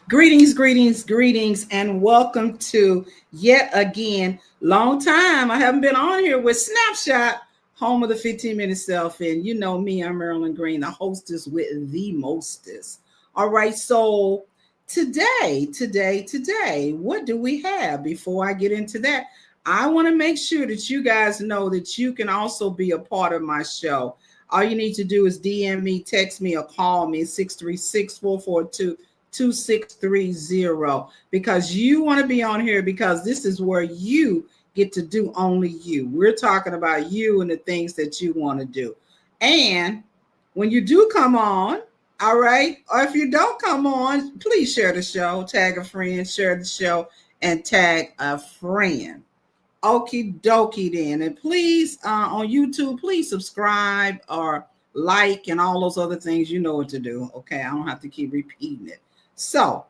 Greetings, greetings, greetings, and welcome to yet again. Long time I haven't been on here with Snapshot, home of the 15-minute self. And you know me, I'm Marilyn Green, the hostess with the mostest. All right, so today, what do we have? Before I get into that, I want to make sure that you guys know that you can also be a part of my show. All you need to do is DM me, text me, or call me 636-442-2630 because you want to be on here because this is where you get to do only you. We're talking about you and the things that you want to do. And when you do come on, all right, or if you don't come on, please share the show, tag a friend, share the show, and tag a friend. Okie dokie then. And please, on YouTube, please subscribe or like and all those other things. You know what to do. Okay, I don't have to keep repeating it. So,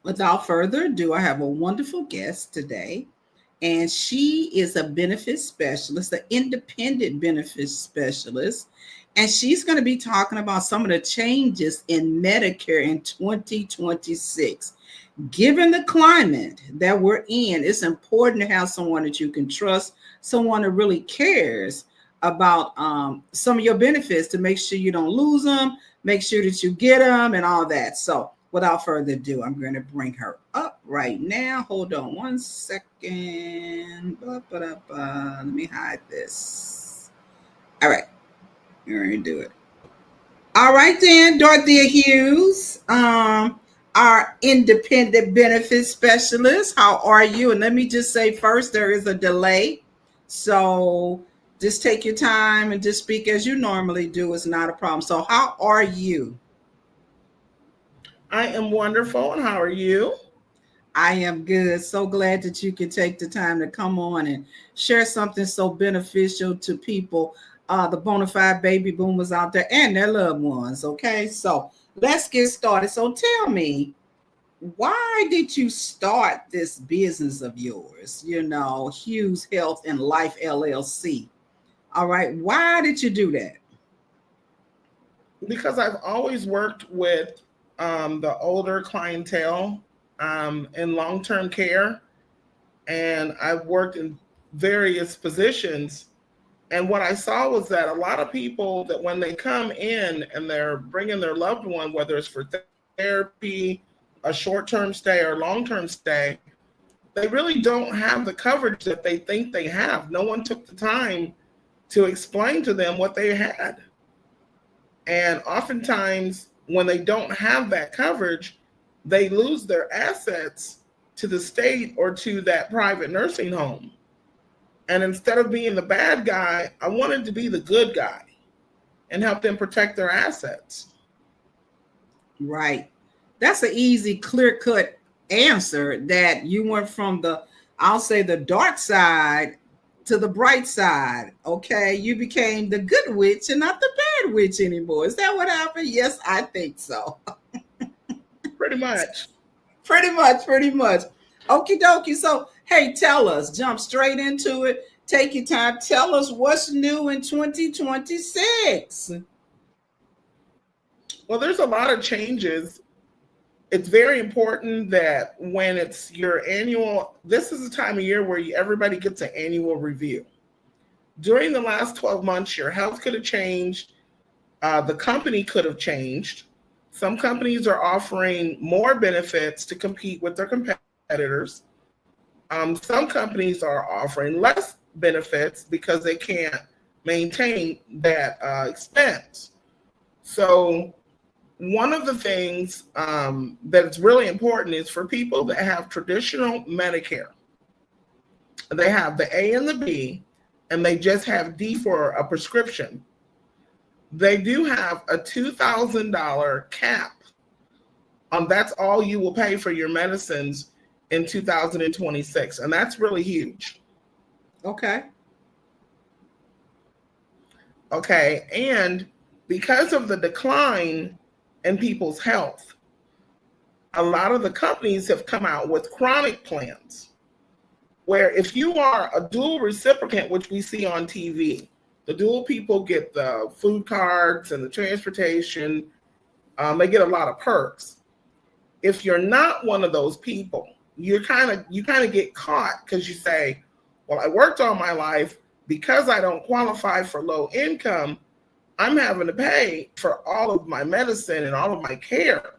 without further ado, I have a wonderful guest today, and she is a benefit specialist, an independent benefit specialist, and she's going to be talking about some of the changes in Medicare in 2026. Given the climate that we're in, it's important to have someone that you can trust, someone that really cares about some of your benefits to make sure you don't lose them, make sure that you get them and all that. So without further ado, I'm going to bring her up right now. Hold on one second. Let me hide this. All right. We're going to do it. All right, then, Dorthea Hughes, our independent benefit specialist. How are you? And let me just say first, there is a delay. So just take your time and just speak as you normally do. It's not a problem. So how are you? I am wonderful. And how are you? I am good. So glad that you can take the time to come on and share something so beneficial to people, the bona fide baby boomers out there and their loved ones. Okay, so let's get started. So tell me, why did you start this business of yours? Hughes Health and Life LLC. All right, why did you do that? Because I've always worked with the older clientele in long-term care, and I've worked in various positions. And what I saw was that a lot of people that when they come in and they're bringing their loved one, whether it's for therapy, a short-term stay or long-term stay, they really don't have the coverage that they think they have. No one took the time to explain to them what they had. And oftentimes when they don't have that coverage, they lose their assets to the state or to that private nursing home. And instead of being the bad guy, I wanted to be the good guy and help them protect their assets. Right. That's an easy, clear-cut answer that you went from I'll say the dark side to the bright side. Okay. You became the good witch and not the bad witch anymore. Is that what happened? Yes, I think so. Pretty much. Pretty much. Okie dokie. So, hey, tell us, jump straight into it. Take your time. Tell us what's new in 2026. Well, there's a lot of changes. It's very important that when it's your annual, this is the time of year where everybody gets an annual review. During the last 12 months, your health could have changed. The company could have changed. Some companies are offering more benefits to compete with their competitors. Some companies are offering less benefits because they can't maintain that expense. So one of the things that is really important is for people that have traditional Medicare. They have the A and the B, and they just have D for a prescription. They do have a $2,000 cap. That's all you will pay for your medicines in 2026, and that's really huge. Okay. Okay, and because of the decline in people's health, a lot of the companies have come out with chronic plans where if you are a dual recipient, which we see on TV, the dual people get the food cards and the transportation, they get a lot of perks. If you're not one of those people, you kind of get caught because you say, well, I worked all my life, because I don't qualify for low income, I'm having to pay for all of my medicine and all of my care.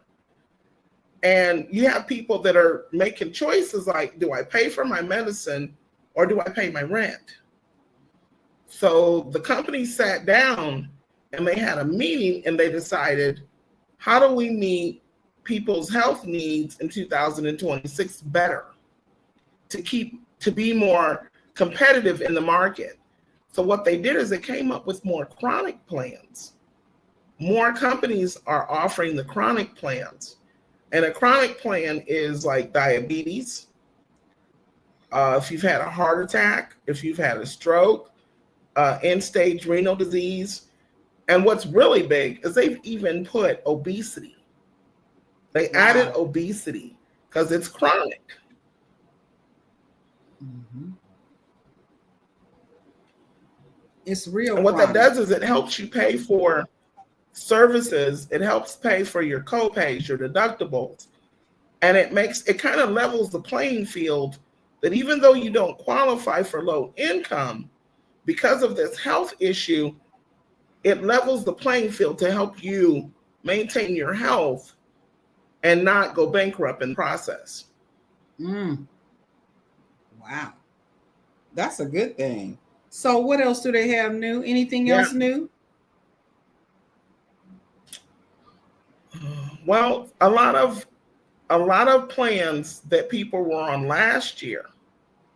And you have people that are making choices like, do I pay for my medicine or do I pay my rent? So the company sat down and they had a meeting and they decided, how do we meet people's health needs in 2026 better to be more competitive in the market? So what they did is they came up with more chronic plans. More companies are offering the chronic plans. And a chronic plan is like diabetes, if you've had a heart attack, if you've had a stroke, end-stage renal disease. And what's really big is they've even put obesity. They added obesity because it's chronic. Mm-hmm. It's real. And what that does is it helps you pay for services. It helps pay for your co-pays, your deductibles. And it kind of levels the playing field that even though you don't qualify for low income, because of this health issue, it levels the playing field to help you maintain your health and not go bankrupt in the process. Wow. That's a good thing. So what else do they have new? Anything else new? Well, a lot of plans that people were on last year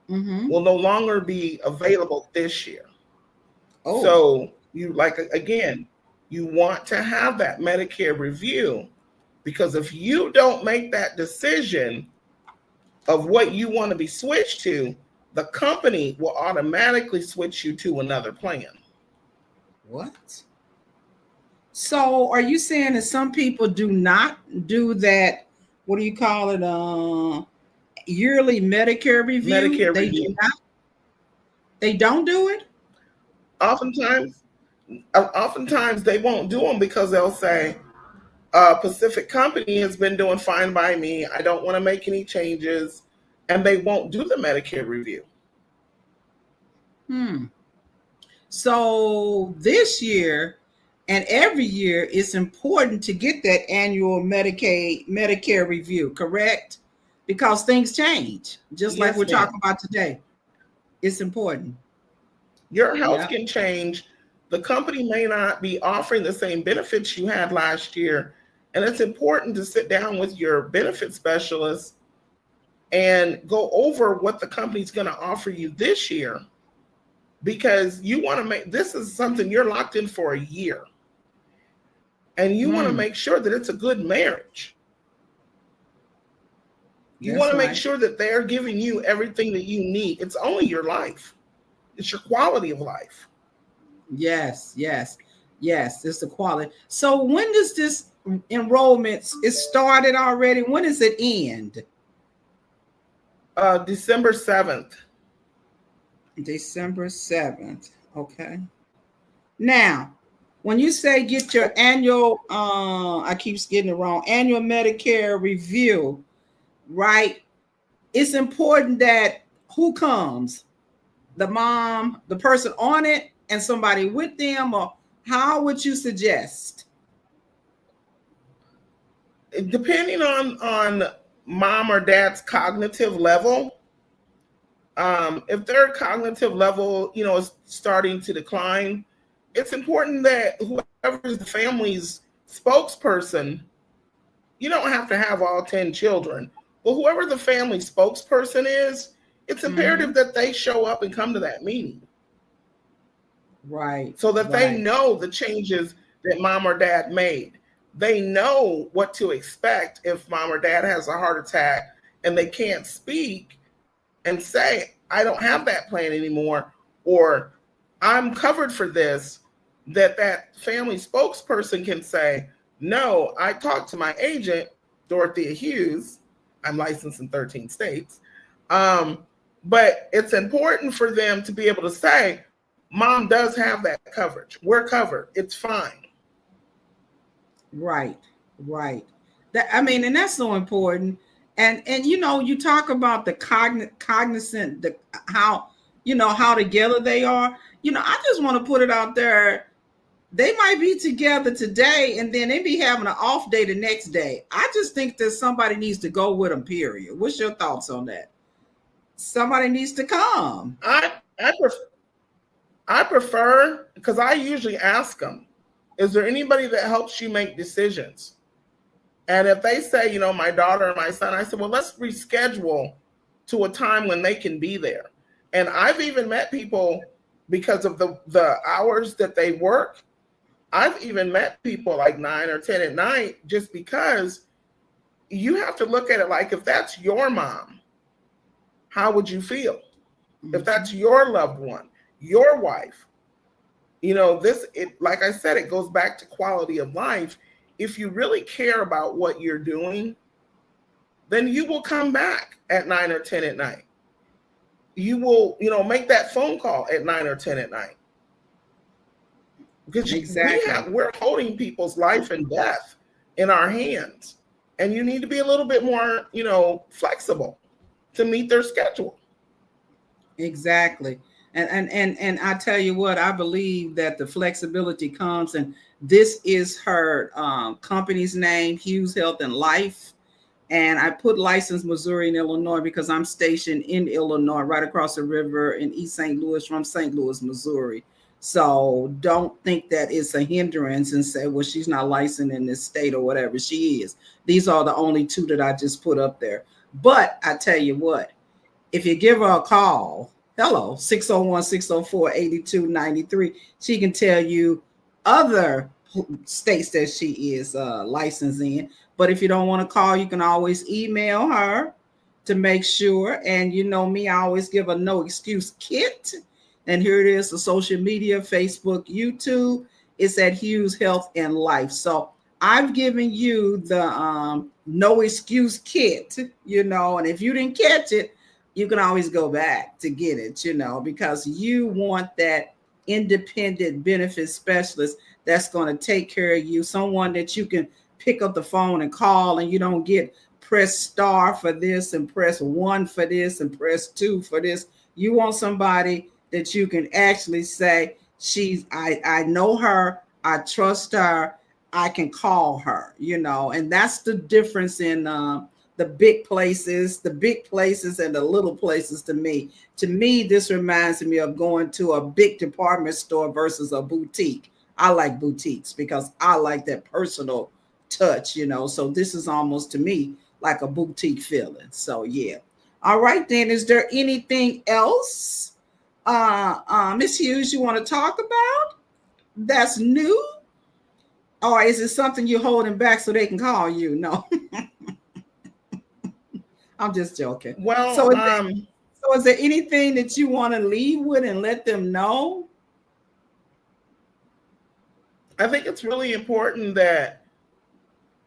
will no longer be available this year. Oh. So you you want to have that Medicare review, because if you don't make that decision of what you want to be switched to, the company will automatically switch you to another plan. What? So are you saying that some people do not do that? What do you call it? Yearly Medicare review? They do not? They don't do it? Oftentimes they won't do them because they'll say, Pacific Company has been doing fine by me. I don't want to make any changes. And they won't do the Medicare review. So this year and every year, it's important to get that annual Medicare review, correct? Because things change, just like we're talking about today. It's important. Your health can change. The company may not be offering the same benefits you had last year. And it's important to sit down with your benefit specialist and go over what the company's going to offer you this year, because you want to this is something you're locked in for a year. And you want to make sure that it's a good marriage. You want to make sure that they're giving you everything that you need. It's only your life. It's your quality of life. Yes. It's the quality. So when does this enrollment, it started already? When does it end? December 7th. December 7th. Okay. Now, when you say get your annual, I keep getting it wrong, annual Medicare review, right? It's important that who comes? The mom, the person on it, and somebody with them, or how would you suggest? Depending on mom or dad's cognitive level, if their cognitive level, is starting to decline, it's important that whoever is the family's spokesperson, you don't have to have all 10 children, but whoever the family spokesperson is, it's imperative that they show up and come to that meeting. Right. So that they know the changes that mom or dad made. They know what to expect if mom or dad has a heart attack and they can't speak and say, I don't have that plan anymore, or I'm covered for this, that family spokesperson can say, no, I talked to my agent, Dorthea Hughes. I'm licensed in 13 states. But it's important for them to be able to say, mom does have that coverage. We're covered. It's fine. Right. That, I mean, and that's so important. And you know, you talk about the cognizant, the how, you know, how together they are. You know, I just want to put it out there. They might be together today and then they be having an off day the next day. I just think that somebody needs to go with them, period. What's your thoughts on that? Somebody needs to come. I prefer, because I usually ask them, is there anybody that helps you make decisions? And if they say, you know, my daughter and my son, I said, well, let's reschedule to a time when they can be there. And I've even met people because of the hours that they work. I've even met people like 9 or 10 at night, just because you have to look at it like, if that's your mom, how would you feel? If that's your loved one, your wife, you know, like I said, it goes back to quality of life. If you really care about what you're doing, then you will come back at 9 or 10 at night. You will, you know, make that phone call at 9 or 10 at night. Because exactly. we're holding people's life and death in our hands. And you need to be a little bit more, you know, flexible to meet their schedule. Exactly. And I tell you what, I believe that the flexibility comes, and this is her company's name, Hughes Health and Life. And I put license Missouri and Illinois because I'm stationed in Illinois, right across the river in East St. Louis from St. Louis, Missouri. So don't think that it's a hindrance and say, well, she's not licensed in this state or whatever. She is. These are the only two that I just put up there. But I tell you what, if you give her a call, hello, 601-604-8293, she can tell you other states that she is licensed in. But if you don't want to call, you can always email her to make sure. And you know me, I always give a no excuse kit. And here it is, the social media, Facebook, YouTube. It's at Hughes Health and Life. So I've given you the no excuse kit, you know, and if you didn't catch it, you can always go back to get it, you know, because you want that independent benefit specialist that's going to take care of you, someone that you can pick up the phone and call, and you don't get press star for this and press 1 for this and press 2 for this. You want somebody that you can actually say, I know her, I trust her, I can call her, you know. And that's the difference in the big places and the little places. To me, this reminds me of going to a big department store versus a boutique. I like boutiques because I like that personal touch, you know. So this is almost, to me, like a boutique feeling. So yeah. All right, then, is there anything else, Miss Hughes, you want to talk about that's new? Or is it something you're holding back so they can call you? No. I'm just joking. Well, so is there anything that you want to leave with and let them know? I think it's really important that,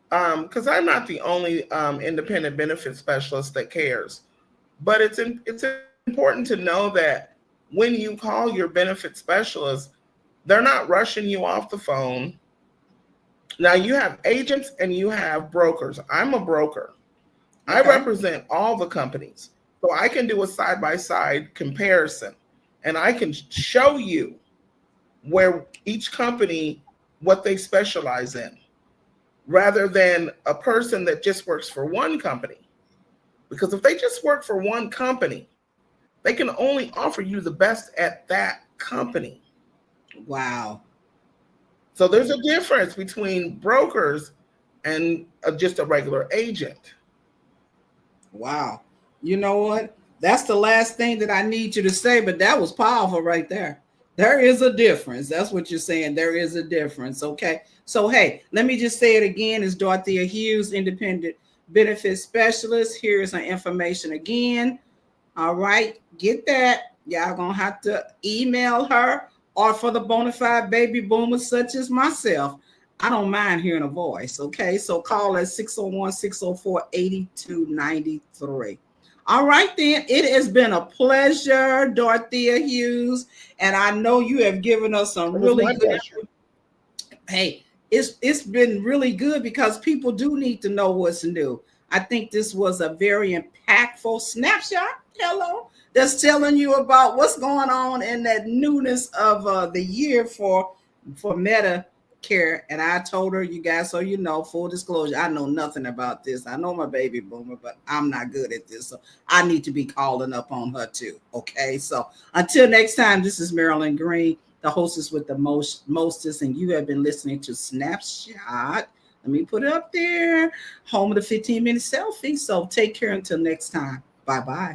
because I'm not the only independent benefit specialist that cares, but it's important to know that when you call your benefit specialist, they're not rushing you off the phone. Now, you have agents and you have brokers. I'm a broker. Okay. I represent all the companies. So I can do a side-by-side comparison, and I can show you where each company, what they specialize in, rather than a person that just works for one company. Because if they just work for one company, they can only offer you the best at that company. Wow. So there's a difference between brokers and just a regular agent. Wow. You know what? That's the last thing that I need you to say, but that was powerful right there. There is a difference. That's what you're saying. There is a difference. Okay. So, hey, let me just say it again. It's Dorthea Hughes, independent benefit specialist. Here is her information again. All right. Get that. Y'all going to have to email her, or for the bona fide baby boomers such as myself, I don't mind hearing a voice. Okay. So call at 601-604-8293. All right, then. It has been a pleasure, Dorthea Hughes. And I know you have given us some really good. Hey, it's been really good because people do need to know what's new. I think this was a very impactful snapshot. Hello, that's telling you about what's going on in that newness of the year for Medicare. And I told her, you guys, so you know, full disclosure, I know nothing about this. I know my baby boomer, but I'm not good at this. So I need to be calling up on her too. Okay. So until next time, this is Marilyn Green, the hostess with the mostest, and you have been listening to Snapshot. Let me put it up there. Home of the 15-minute selfie. So take care until next time. Bye-bye.